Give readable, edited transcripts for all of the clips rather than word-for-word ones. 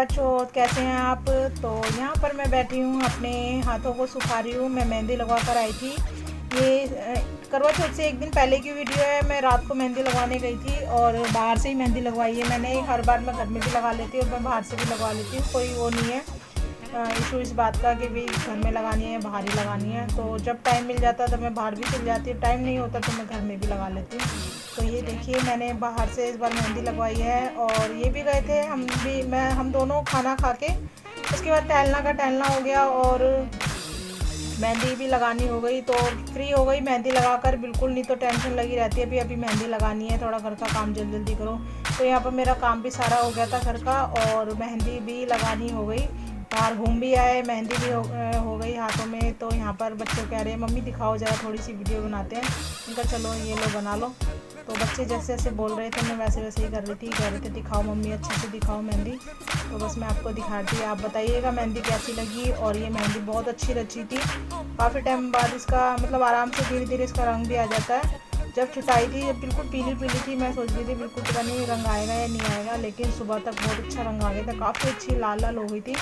करवा चौथ। कैसे हैं आप? तो यहाँ पर मैं बैठी हूँ, अपने हाथों को सुखा रही हूँ। मैं मेहंदी लगवा कर आई थी। ये करवा चौथ से एक दिन पहले की वीडियो है। मैं रात को मेहंदी लगवाने गई थी और बाहर से ही मेहंदी लगवाई है मैंने। हर बार मैं घर में भी लगा लेती हूँ और मैं बाहर से भी लगवा लेती हूँ, कोई वो नहीं है इशू इस बात का कि भी घर में लगानी है बाहर ही लगानी है। तो जब टाइम मिल जाता है तो मैं बाहर भी चल जाती हूँ, टाइम नहीं होता तो मैं घर में भी लगा लेती हूँ। तो ये देखिए, मैंने बाहर से इस बार मेहंदी लगवाई है और ये भी गए थे, हम दोनों खाना खा के उसके बाद टहलना हो गया और मेहंदी भी लगानी हो गई। तो फ्री हो गई मेहंदी लगाकर, बिल्कुल नहीं तो टेंशन लगी रहती है अभी मेहंदी लगानी है, थोड़ा घर का काम जल्दी जल्दी करो। तो यहाँ पर मेरा काम भी सारा हो गया था घर का और मेहंदी भी लगानी हो गई। बाहर घूम भी आए, मेहंदी भी हो गई हाथों में। तो यहाँ पर बच्चों कह रहे हैं मम्मी दिखाओ ज़रा, थोड़ी सी वीडियो बनाते हैं। उनका चलो ये लो बना लो। तो बच्चे जैसे जैसे बोल रहे थे मैं वैसे वैसे ही कर रही थी। कह रहे थे दिखाओ मम्मी, अच्छे से दिखाओ मेहंदी। तो बस मैं आपको दिखाती हूँ, आप बताइएगा मेहंदी कैसी लगी। और ये मेहंदी बहुत अच्छी रची थी। काफ़ी टाइम बाद इसका मतलब आराम से धीरे धीरे इसका रंग भी आ जाता है। जब छुटाई थी जब बिल्कुल पीली पीली थी, मैं सोच रही थी बिल्कुल पता नहीं रंग आएगा या नहीं आएगा, लेकिन सुबह तक बहुत अच्छा रंग आ गया था। काफ़ी अच्छी लाल लाल हो गई थी।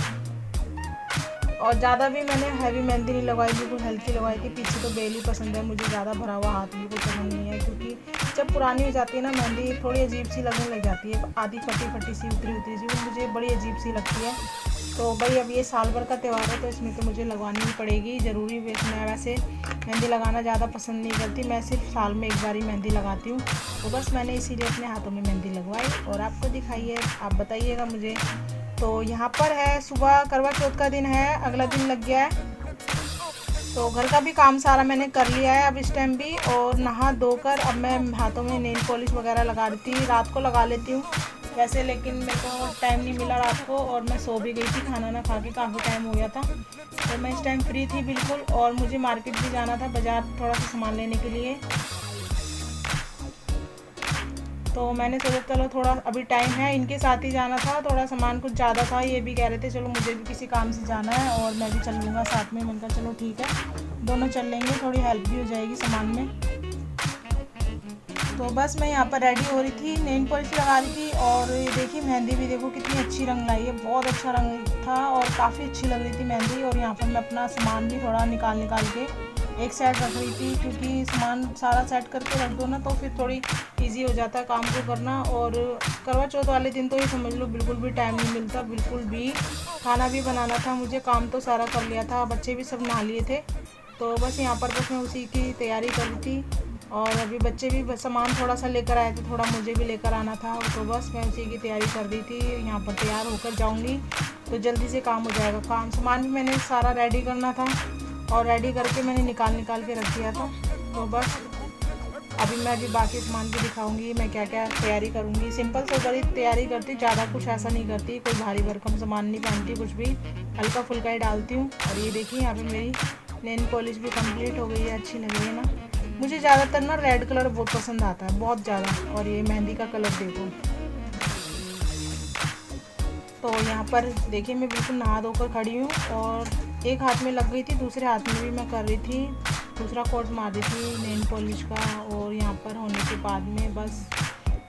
और ज़्यादा भी मैंने हैवी मेहंदी नहीं लगवाई, बिल्कुल हल्की लगवाई थी। पीछे तो बेल ही पसंद है मुझे, ज़्यादा भरा हुआ हाथ बिल्कुल पसंद नहीं है, क्योंकि जब पुरानी हो जाती है ना मेहंदी थोड़ी अजीब सी लगने लग जाती है, आधी फटी फटी सी उतरी सी, वो मुझे बड़ी अजीब सी लगती है। तो भाई अब ये साल भर का त्यौहार है तो इसमें तो मुझे लगवानी ही पड़ेगी ज़रूरी। मैं वैसे मेहंदी लगाना ज़्यादा पसंद नहीं करती, मैं सिर्फ साल में एक बार ही मेहंदी लगाती हूँ। तो बस मैंने इसीलिए अपने हाथों में मेहंदी लगवाई और आपको दिखाई है, आप बताइएगा मुझे। तो यहाँ पर है सुबह, करवा चौथ का दिन है, अगला दिन लग गया है। तो घर का भी काम सारा मैंने कर लिया है अब इस टाइम भी, और नहा धोकर अब मैं हाथों में नेल पॉलिश वगैरह लगा रही थी। रात को लगा लेती हूँ वैसे, लेकिन मेरे को टाइम नहीं मिला रात को और मैं सो भी गई थी, खाना ना खा के काफ़ी टाइम हो गया था। तो मैं इस टाइम फ्री थी बिल्कुल और मुझे मार्केट भी जाना था, बाज़ार थोड़ा सा सामान लेने के लिए। तो मैंने सोचा चलो थोड़ा अभी टाइम है, इनके साथ ही जाना था, थोड़ा सामान कुछ ज़्यादा था। ये भी कह रहे थे चलो मुझे भी किसी काम से जाना है और मैं भी चल लूँगा साथ में। मैंने कहा चलो ठीक है, दोनों चल लेंगे, थोड़ी हेल्प भी हो जाएगी सामान में। तो बस मैं यहाँ पर रेडी हो रही थी, नेल पॉलिश लगा रही थी और ये देखिए मेहंदी भी देखो कितनी अच्छी रंग लाई है, बहुत अच्छा रंग था और काफ़ी अच्छी लग रही थी मेहंदी। और यहाँ पर मैं अपना सामान भी थोड़ा निकाल के एक साइड रख रही थी, क्योंकि सामान सारा सेट करके रख दो ना तो फिर थोड़ी इजी हो जाता है काम को करना। और करवा चौथ वाले दिन तो ये समझ लो बिल्कुल भी टाइम नहीं मिलता, बिल्कुल भी। खाना भी बनाना था मुझे, काम तो सारा कर लिया था, बच्चे भी सब नहा लिए थे। तो बस यहाँ पर बस मैं उसी की तैयारी कर रही थी और अभी बच्चे भी सामान थोड़ा सा लेकर आए थे, थोड़ा मुझे भी लेकर आना था। तो बस मैं उसी की तैयारी कर रही थी। यहाँ पर तैयार होकर जाऊँगी तो जल्दी से काम हो जाएगा। सामान भी मैंने सारा रेडी करना था और रेडी करके मैंने निकाल के रख दिया था। तो बस अभी मैं भी बाकी सामान भी दिखाऊंगी मैं क्या क्या तैयारी करूंगी। सिंपल से बड़ी तैयारी करती, ज़्यादा कुछ ऐसा नहीं करती, कोई भारी भरकम सामान नहीं पहनती, कुछ भी हल्का फुल्का ही डालती हूँ। और ये देखिए यहाँ पे मेरी नेल पॉलिश भी कंप्लीट हो गई है, अच्छी लग रही है ना। मुझे ज़्यादातर ना रेड कलर बहुत पसंद आता है, बहुत ज़्यादा। और ये मेहंदी का कलर देखो। तो यहाँ पर देखिए मैं बिल्कुल नहा धोकर खड़ी हूँ और एक हाथ में लग गई थी, दूसरे हाथ में भी मैं कर रही थी, दूसरा कोट मार रही थी नेल पॉलिश का। और यहाँ पर होने के बाद में बस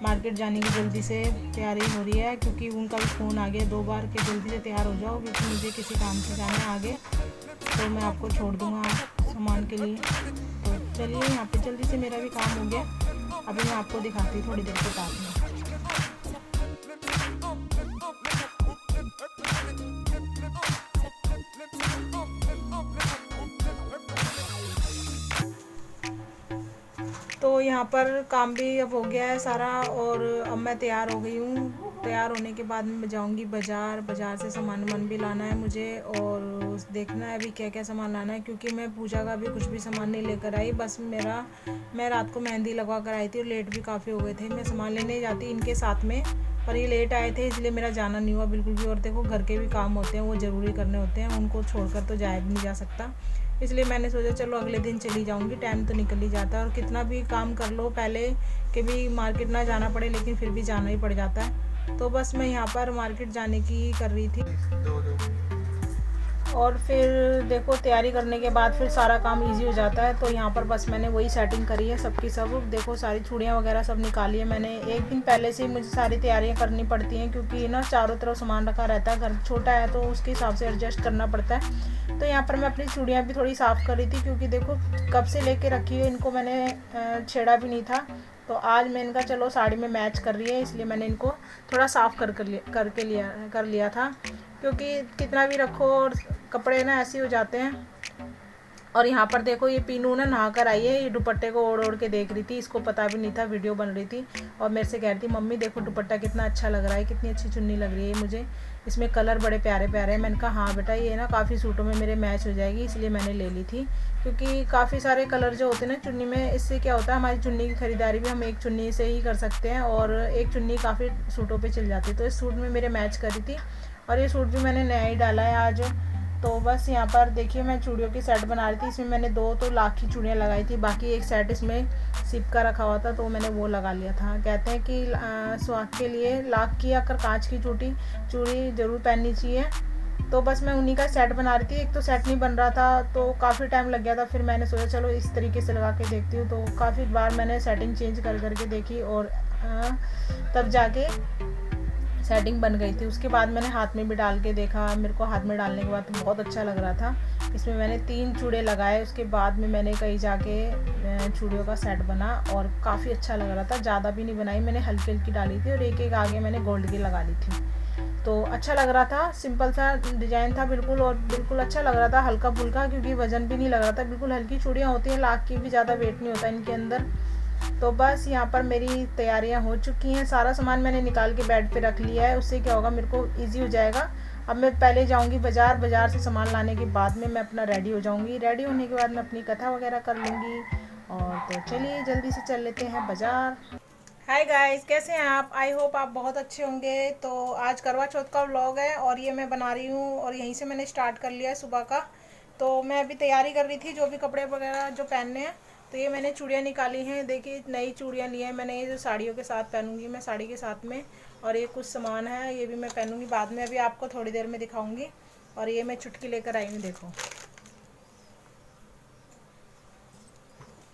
मार्केट जाने की जल्दी से तैयारी हो रही है, क्योंकि उनका भी फ़ोन आ गया 2 बार कि जल्दी से तैयार हो जाओ, क्योंकि मुझे किसी काम से जाना है आगे। तो मैं आपको छोड़ दूँगा सामान के लिए। तो चलिए यहाँ पे जल्दी से मेरा भी काम हो गया, अभी मैं आपको दिखाती हूँ थोड़ी देर के बाद में। तो यहाँ पर काम भी अब हो गया है सारा और अब मैं तैयार हो गई हूँ। तैयार होने के बाद में मैं जाऊँगी बाज़ार से सामान भी लाना है मुझे और देखना है अभी क्या क्या सामान लाना है, क्योंकि मैं पूजा का भी कुछ भी सामान नहीं लेकर आई। बस मैं रात को मेहंदी लगवा कर आई थी और लेट भी काफ़ी हो गए थे। मैं सामान लेने जाती इनके साथ में, पर ये लेट आए थे इसलिए मेरा जाना नहीं हुआ बिल्कुल भी। और देखो घर के भी काम होते हैं, वो ज़रूरी करने होते हैं, उनको छोड़कर तो जाया भी नहीं जा सकता। इसलिए मैंने सोचा चलो अगले दिन चली जाऊंगी, टाइम तो निकल ही जाता है। और कितना भी काम कर लो पहले कि भी मार्केट ना जाना पड़े, लेकिन फिर भी जाना ही पड़ जाता है। तो बस मैं यहाँ पर मार्केट जाने की कर रही थी। और फिर देखो तैयारी करने के बाद फिर सारा काम इजी हो जाता है। तो यहाँ पर बस मैंने वही सेटिंग करी है सबकी सब। देखो सारी चूड़ियाँ वगैरह सब निकाली है मैंने। एक दिन पहले से ही मुझे सारी तैयारियाँ करनी पड़ती हैं क्योंकि ना चारों तरफ सामान रखा रहता है। घर छोटा है तो उसके हिसाब से एडजस्ट करना पड़ता है। तो यहाँ पर मैं अपनी चूड़ियाँ भी थोड़ी साफ़ कर रही थी क्योंकि देखो कब से लेके रखी है, इनको मैंने छेड़ा भी नहीं था। तो आज मैं इनका चलो साड़ी में मैच कर रही है, इसलिए मैंने इनको थोड़ा साफ़ कर लिया था। क्योंकि कितना भी रखो और कपड़े ना ऐसे हो जाते हैं। और यहाँ पर देखो ये पीनू ना नहा कर आई है, ये दुपट्टे को ओढ़ ओढ़ के देख रही थी, इसको पता भी नहीं था वीडियो बन रही थी। और मेरे से कह रही थी मम्मी देखो दुपट्टा कितना अच्छा लग रहा है, कितनी अच्छी चुन्नी लग रही है मुझे, इसमें कलर बड़े प्यारे प्यारे हैं। मैंने कहा हाँ बेटा ये ना काफ़ी सूटों में मेरे मैच हो जाएगी, इसलिए मैंने ले ली थी। क्योंकि काफ़ी सारे कलर जो होते हैं ना चुन्नी में, इससे क्या होता है हमारी चुन्नी की ख़रीदारी भी हम एक चुन्नी से ही कर सकते हैं और एक चुन्नी काफ़ी सूटों पे चल जाती है। तो इस सूट में मेरे मैच करी थी और ये सूट भी मैंने नया ही डाला है आज। तो बस यहाँ पर देखिए मैं चूड़ियों की सेट बना रही थी। इसमें मैंने 2 तो लाख की चूड़ियाँ लगाई थी, बाकी एक सेट इसमें सिप का रखा हुआ था तो मैंने वो लगा लिया था। कहते हैं कि सुहाग के लिए लाख की या कांच की चूड़ी ज़रूर पहननी चाहिए। तो बस मैं उन्हीं का सेट बना रही थी। एक तो सेट नहीं बन रहा था तो काफ़ी टाइम लग गया था, फिर मैंने सोचा चलो इस तरीके से लगा के देखती हूँ। तो काफ़ी बार मैंने सेटिंग चेंज कर करके देखी और तब जाके सेटिंग बन गई थी। उसके बाद मैंने हाथ में भी डाल के देखा, मेरे को हाथ में डालने के बाद तो बहुत अच्छा लग रहा था। इसमें मैंने 3 चूड़े लगाए, उसके बाद में मैंने कहीं जाके चूड़ियों का सेट बना और काफ़ी अच्छा लग रहा था। ज़्यादा भी नहीं बनाई मैंने, हल्की हल्की डाली थी और एक एक आगे मैंने गोल्ड की लगा ली थी। तो अच्छा लग रहा था, सिंपल सा डिज़ाइन था बिल्कुल और बिल्कुल अच्छा लग रहा था, हल्का फुल्का, क्योंकि वज़न भी नहीं लग रहा था। बिल्कुल हल्की चूड़ियाँ होती हैं, लाख की भी ज़्यादा वेट नहीं होता इनके अंदर। तो बस यहाँ पर मेरी तैयारियाँ हो चुकी हैं, सारा सामान मैंने निकाल के बेड पे रख लिया है। उससे क्या होगा मेरे को इजी हो जाएगा। अब मैं पहले जाऊँगी बाज़ार से सामान लाने के बाद में मैं अपना रेडी हो जाऊँगी। रेडी होने के बाद मैं अपनी कथा वगैरह कर लूँगी। और तो चलिए जल्दी से चल लेते हैं बाज़ार। हाय गाइस, कैसे हैं आप? आई होप आप बहुत अच्छे होंगे। तो आज करवा चौथ का व्लॉग है और ये मैं बना रही हूँ और यहीं से मैंने स्टार्ट कर लिया है सुबह का। तो मैं अभी तैयारी कर रही थी जो भी कपड़े वगैरह जो पहनने हैं। तो ये मैंने चूड़ियाँ निकाली हैं, देखिए नई चूड़ियाँ ली हैं मैंने, ये जो साड़ियों के साथ पहनूंगी मैं साड़ी के साथ में। और ये कुछ सामान है ये भी मैं पहनूंगी बाद में, अभी आपको थोड़ी देर में दिखाऊंगी। और ये मैं चुटकी लेकर आई हूँ, देखो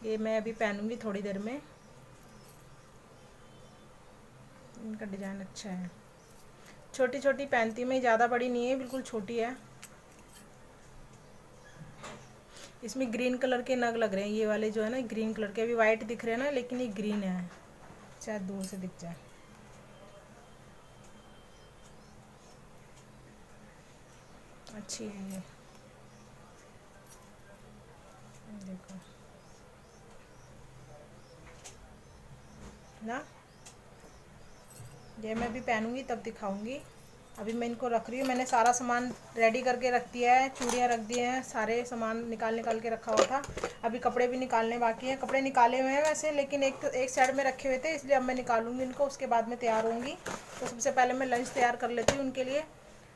ये मैं अभी पहनूंगी थोड़ी देर में। इनका डिज़ाइन अच्छा है, छोटी छोटी पहनती मैं, ज़्यादा बड़ी नहीं है, बिल्कुल छोटी है। इसमें ग्रीन कलर के नग लग रहे हैं, ये वाले जो है ना ग्रीन कलर के, अभी वाइट दिख रहे हैं ना लेकिन ये ग्रीन है, शायद दूर से दिख जाए। अच्छी है ये, देखो ना, ये मैं भी पहनूंगी तब दिखाऊंगी। अभी मैं इनको रख रही हूँ, मैंने सारा सामान रेडी करके रख दिया है, चूड़ियाँ रख दी हैं, सारे सामान निकाल के रखा हुआ था। अभी कपड़े भी निकालने बाकी हैं, कपड़े निकाले हुए हैं वैसे, लेकिन एक साइड में रखे हुए थे, इसलिए अब मैं निकालूंगी इनको, उसके बाद में तैयार होंगी। तो सबसे पहले मैं लंच तैयार कर लेती हूँ उनके लिए,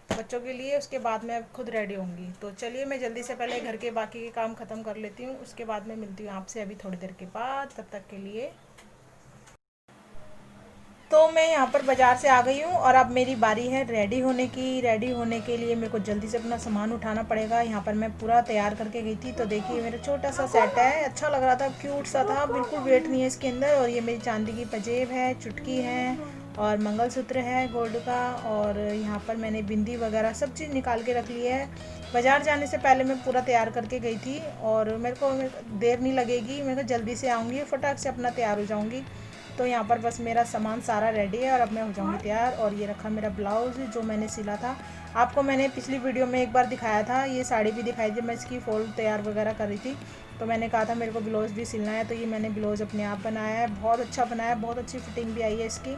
बच्चों के लिए, उसके बाद मैं खुद रेडी होंगी। तो चलिए मैं जल्दी से पहले घर के बाकी के काम ख़त्म कर लेती हूँ, उसके बाद में मिलती हूँ आपसे अभी थोड़ी देर के बाद। तब तक के लिए तो मैं यहाँ पर बाज़ार से आ गई हूँ और अब मेरी बारी है रेडी होने की। रेडी होने के लिए मेरे को जल्दी से अपना सामान उठाना पड़ेगा। यहाँ पर मैं पूरा तैयार करके गई थी। तो देखिए मेरा छोटा सा सेट है, अच्छा लग रहा था, क्यूट सा था, बिल्कुल वेट नहीं है इसके अंदर। और ये मेरी चांदी की पजेब है, चुटकी है और मंगलसूत्र है गोल्ड का। और यहाँ पर मैंने बिंदी वगैरह सब चीज़ निकाल के रख ली है। बाज़ार जाने से पहले मैं पूरा तैयार करके गई थी और मेरे को देर नहीं लगेगी, मेरे को जल्दी से आऊँगी, फटाक से अपना तैयार हो जाऊँगी। तो यहाँ पर बस मेरा सामान सारा रेडी है और अब मैं हो जाऊँगी तैयार। और ये रखा मेरा ब्लाउज़ जो मैंने सिला था, आपको मैंने पिछली वीडियो में एक बार दिखाया था, ये साड़ी भी दिखाई थी, मैं इसकी फ़ॉल तैयार वगैरह कर रही थी। तो मैंने कहा था मेरे को ब्लाउज़ भी सिलना है, तो ये मैंने ब्लाउज़ अपने आप बनाया है, बहुत अच्छा बनाया है, बहुत अच्छी फिटिंग भी आई है इसकी।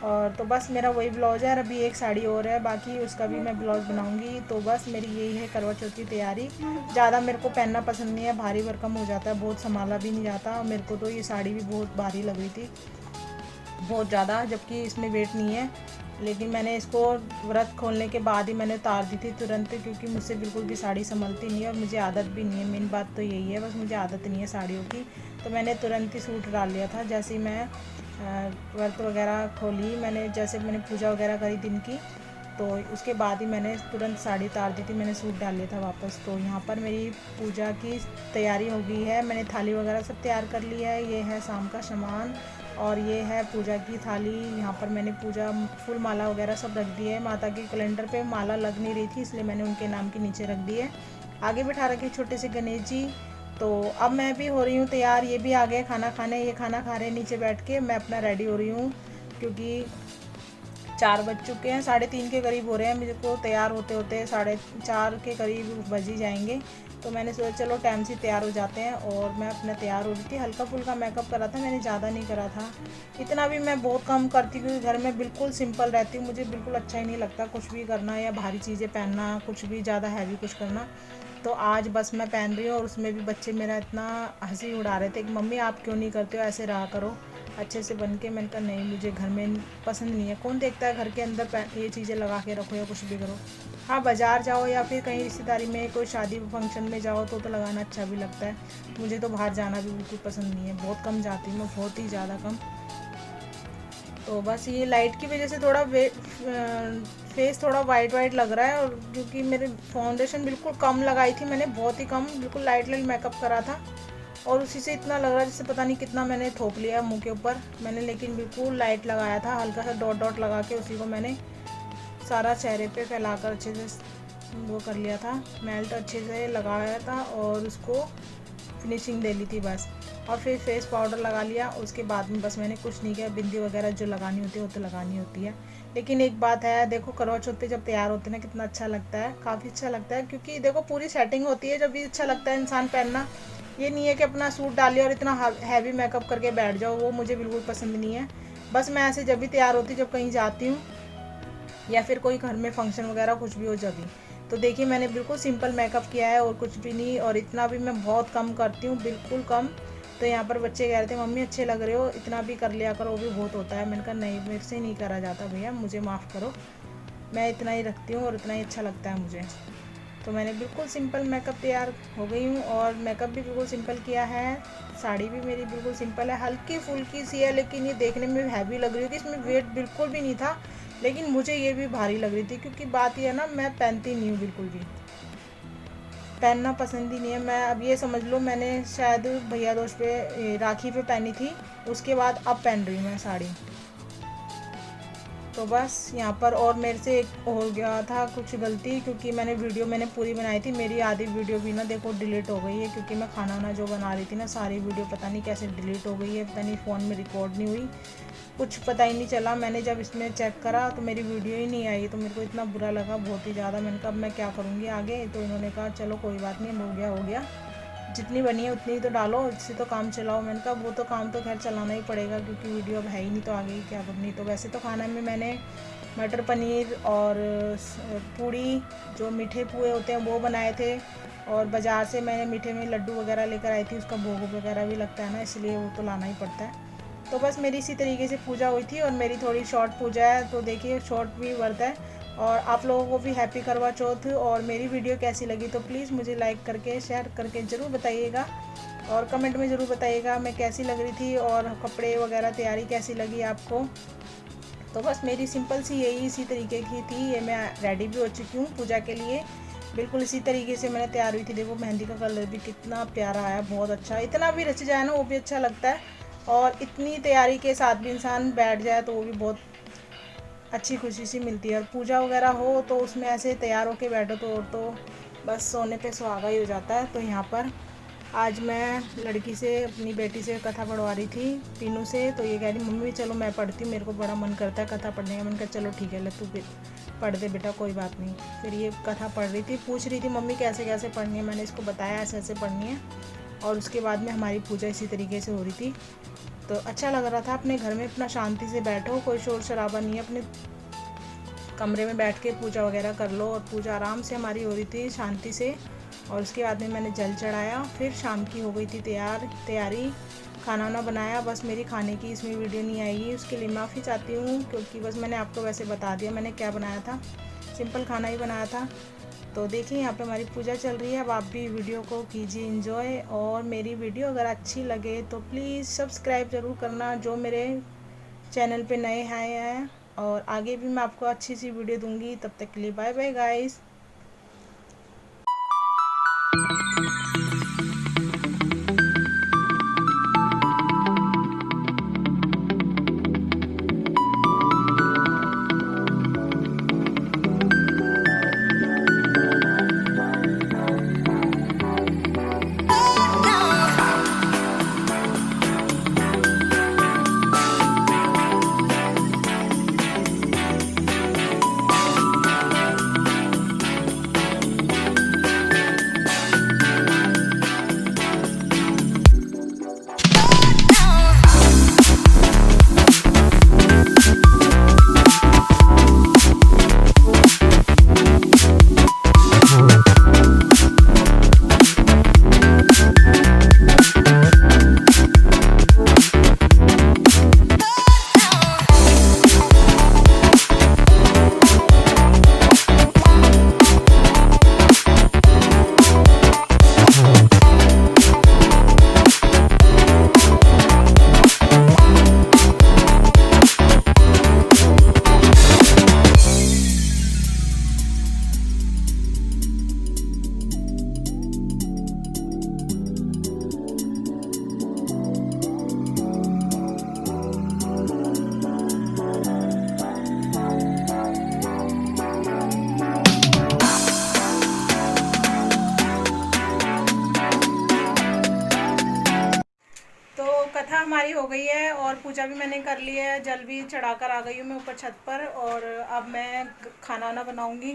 और तो बस मेरा वही ब्लाउज़ है और अभी एक साड़ी और है बाकी, उसका भी मैं ब्लाउज़ बनाऊँगी। तो बस मेरी यही है करवा चौथ की तैयारी। ज़्यादा मेरे को पहनना पसंद नहीं है, भारी भरकम हो जाता है, बहुत संभाला भी नहीं जाता। मेरे को तो ये साड़ी भी बहुत भारी लग रही थी, बहुत ज़्यादा, जबकि इसमें वेट नहीं है। लेकिन मैंने इसको व्रत खोलने के बाद ही मैंने उतार दी थी तुरंत, क्योंकि मुझसे बिल्कुल भी साड़ी संभलती नहीं है और मुझे आदत भी नहीं है। मेन बात तो यही है, बस मुझे आदत नहीं है साड़ियों की। तो मैंने तुरंत ही सूट डाल लिया था जैसे ही मैं व्रत वगैरह खोली, मैंने जैसे मैंने पूजा वगैरह करी दिन की। तो उसके बाद ही मैंने तुरंत साड़ी उतार दी थी, मैंने सूट डाल लिया था वापस। तो यहाँ पर मेरी पूजा की तैयारी हो गई है, मैंने थाली वगैरह सब तैयार कर लिया है। ये है शाम का सामान और ये है पूजा की थाली। यहाँ पर मैंने पूजा फूल माला वगैरह सब रख दी है। माता के कैलेंडर पे माला लग नहीं रही थी, इसलिए मैंने उनके नाम के नीचे रख दी है। आगे बिठा रखे छोटे से गणेश जी। तो अब मैं भी हो रही हूँ तैयार, ये भी आ गए खाना खाने, ये खाना खा रहे हैं नीचे बैठ के। मैं अपना रेडी हो रही हूँ क्योंकि 4 बज चुके हैं, 3:30 के करीब हो रहे हैं। मुझे को तैयार होते होते 4:30 के करीब बज ही जाएंगे। तो मैंने सोचा चलो टाइम से तैयार हो जाते हैं और मैं अपना तैयार हो रही थी। हल्का फुल्का मेकअप करा था मैंने, ज़्यादा नहीं करा था। इतना भी मैं बहुत कम करती हूँ क्योंकि घर में बिल्कुल सिंपल रहती हूँ। मुझे बिल्कुल अच्छा ही नहीं लगता कुछ भी करना या भारी चीज़ें पहनना, कुछ भी ज़्यादा हैवी कुछ करना। तो आज बस मैं पहन रही हूँ और उसमें भी बच्चे मेरा इतना हंसी उड़ा रहे थे कि मम्मी आप क्यों नहीं करते हो, ऐसे रहा करो अच्छे से बन के। मैंने कहा नहीं, मुझे घर में पसंद नहीं है। कौन देखता है घर के अंदर ये चीज़ें लगा के रखो या कुछ भी करो। हाँ, बाज़ार जाओ या फिर कहीं रिश्तेदारी में कोई शादी फंक्शन में जाओ तो लगाना अच्छा भी लगता है। मुझे तो बाहर जाना भी बिल्कुल पसंद नहीं है, बहुत कम जाती हूँ मैं, बहुत ही ज़्यादा कम। तो बस ये लाइट की वजह से थोड़ा फेस थोड़ा वाइट लग रहा है, और क्योंकि मेरे फाउंडेशन बिल्कुल कम लगाई थी मैंने, बहुत ही कम, बिल्कुल लाइट मेकअप करा था और उसी से इतना लग रहा है जैसे पता नहीं कितना मैंने थोप लिया मुंह के ऊपर मैंने। लेकिन बिल्कुल लाइट लगाया था, हल्का सा डॉट डॉट लगा के उसी को मैंने सारा चेहरे पे फैलाकर अच्छे से वो कर लिया था, मेल्ट अच्छे से लगाया था और उसको फिनिशिंग दे ली थी बस। और फिर फेस पाउडर लगा लिया। उसके बाद में बस मैंने कुछ नहीं किया, बिंदी वगैरह जो लगानी होती है वो तो लगानी होती है। लेकिन एक बात है, देखो करवा चौथ पे जब तैयार होते हैं ना कितना अच्छा लगता है, काफ़ी अच्छा लगता है, क्योंकि देखो पूरी सेटिंग होती है जब भी अच्छा लगता है इंसान पहनना। ये नहीं है कि अपना सूट डाल लिया और इतना हैवी मेकअप करके बैठ जाओ, वो मुझे बिल्कुल पसंद नहीं है। बस मैं ऐसे जब भी तैयार होती, जब कहीं जाती हूँ या फिर कोई घर में फंक्शन वगैरह कुछ भी हो जब भी। तो देखिए मैंने बिल्कुल सिंपल मेकअप किया है और कुछ भी नहीं, और इतना भी मैं बहुत कम करती हूँ, बिल्कुल कम। तो यहाँ पर बच्चे कह रहे थे मम्मी अच्छे लग रहे हो, इतना भी कर लिया करो, वो भी बहुत होता है। मैंने कहा नहीं, मेरे से नहीं करा जाता भैया, मुझे माफ़ करो, मैं इतना ही रखती हूँ और इतना ही अच्छा लगता है मुझे। तो मैंने बिल्कुल सिंपल मेकअप तैयार हो गई हूँ और मेकअप भी बिल्कुल सिंपल किया है। साड़ी भी मेरी बिल्कुल सिंपल है, हल्की फुल्की सी है, लेकिन ये देखने में हैवी लग रही है कि इसमें वेट बिल्कुल भी नहीं था, लेकिन मुझे ये भी भारी लग रही थी। क्योंकि बात ये है ना, मैं पहनती नहीं हूँ, बिल्कुल भी पहनना पसंद ही नहीं है। मैं अब ये समझ लो मैंने शायद भैया दोस्त पे राखी पे पहनी थी, उसके बाद अब पहन रही हूँ मैं साड़ी। तो बस यहाँ पर और मेरे से एक हो गया था कुछ गलती, क्योंकि मैंने पूरी बनाई थी, मेरी आधी वीडियो भी ना देखो डिलीट हो गई है, क्योंकि मैं खाना वाना जो बना रही थी ना, सारी वीडियो पता नहीं कैसे डिलीट हो गई है, पता नहीं फ़ोन में रिकॉर्ड नहीं हुई, कुछ पता ही नहीं चला। मैंने जब इसमें चेक करा तो मेरी वीडियो ही नहीं आई, तो मेरे को इतना बुरा लगा बहुत ही ज़्यादा। मैंने कहा अब मैं क्या करूँगी आगे। तो इन्होंने कहा चलो कोई बात नहीं, हो गया, जितनी बनी है उतनी तो डालो, इससे तो काम चलाओ। मैंने कहा वो तो काम तो खैर चलाना ही पड़ेगा, क्योंकि वीडियो अब है ही नहीं, तो आगे ही क्या करनी। तो वैसे तो खाना में मैंने मटर पनीर और पूड़ी, जो मीठे पुए होते हैं वो बनाए थे, और बाज़ार से मैंने मीठे में लड्डू वगैरह लेकर आई थी, उसका भोग वगैरह भी लगता है ना, इसलिए वो तो लाना ही पड़ता है। तो बस मेरी इसी तरीके से पूजा हुई थी, और मेरी थोड़ी शॉर्ट पूजा है, तो देखिए शॉर्ट भी वर्थ है। और आप लोगों को भी हैप्पी करवा चौथ। और मेरी वीडियो कैसी लगी तो प्लीज़ मुझे लाइक करके शेयर करके ज़रूर बताइएगा, और कमेंट में ज़रूर बताइएगा मैं कैसी लग रही थी और कपड़े वगैरह तैयारी कैसी लगी आपको। तो बस मेरी सिंपल सी यही इसी तरीके की थी। ये मैं रेडी भी हो चुकी हूँ पूजा के लिए, बिल्कुल इसी तरीके से मैंने तैयार हुई थी। देखो मेहंदी का कलर भी कितना प्यारा आया, बहुत अच्छा। इतना भी रच जाए ना वो भी अच्छा लगता है, और इतनी तैयारी के साथ भी इंसान बैठ जाए तो वो भी बहुत अच्छी खुशी सी मिलती है। और पूजा वगैरह हो तो उसमें ऐसे तैयार होके बैठो तो बस सोने पे सुहागा ही हो जाता है। तो यहाँ पर आज मैं लड़की से, अपनी बेटी से कथा पढ़वा रही थी, पीनू से। तो ये कह रही मम्मी चलो मैं पढ़ती हूँ, मेरे को बड़ा मन करता है कथा पढ़ने का। मैंने कहा चलो ठीक है, ले तू पढ़ दे बेटा, कोई बात नहीं। फिर ये कथा पढ़ रही थी, पूछ रही थी मम्मी कैसे कैसे पढ़नी है। मैंने इसको बताया ऐसे ऐसे पढ़नी है, और उसके बाद में हमारी पूजा इसी तरीके से हो रही थी। तो अच्छा लग रहा था, अपने घर में अपना शांति से बैठो, कोई शोर शराबा नहीं है, अपने कमरे में बैठ के पूजा वगैरह कर लो। और पूजा आराम से हमारी हो रही थी शांति से। और उसके बाद में मैंने जल चढ़ाया, फिर शाम की हो गई थी तैयारी, खाना वाना बनाया। बस मेरी खाने की इसमें वीडियो नहीं आएगी, उसके लिए माफ़ी चाहती हूँ, क्योंकि बस मैंने आपको वैसे बता दिया मैंने क्या बनाया था, सिंपल खाना ही बनाया था। तो देखिए यहाँ पे हमारी पूजा चल रही है। अब आप भी वीडियो को कीजिए एंजॉय, और मेरी वीडियो अगर अच्छी लगे तो प्लीज़ सब्सक्राइब ज़रूर करना, जो मेरे चैनल पे नए आए हैं। और आगे भी मैं आपको अच्छी सी वीडियो दूंगी। तब तक के लिए बाय बाय गाइस। कथा हमारी हो गई है और पूजा भी मैंने कर ली है। जल भी चढ़ा कर आ गई हूँ मैं ऊपर छत पर, और अब मैं खाना वाना बनाऊँगी।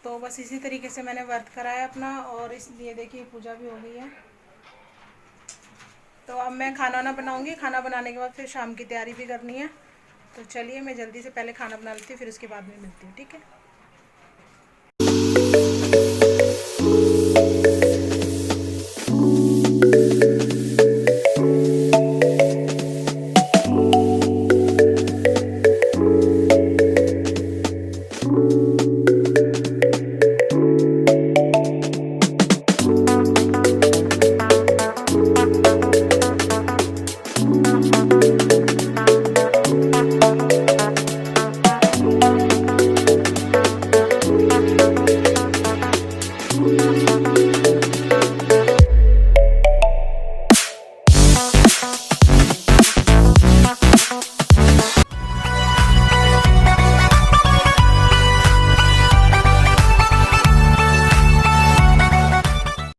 तो बस इसी तरीके से मैंने व्रत करा है अपना, और इसलिए देखिए पूजा भी हो गई है। तो अब मैं खाना वाना बनाऊँगी। खाना बनाने के बाद फिर शाम की तैयारी भी करनी है। तो चलिए मैं जल्दी से पहले खाना बना लेती हूँ, फिर उसके बाद में मिलती हूँ, ठीक है।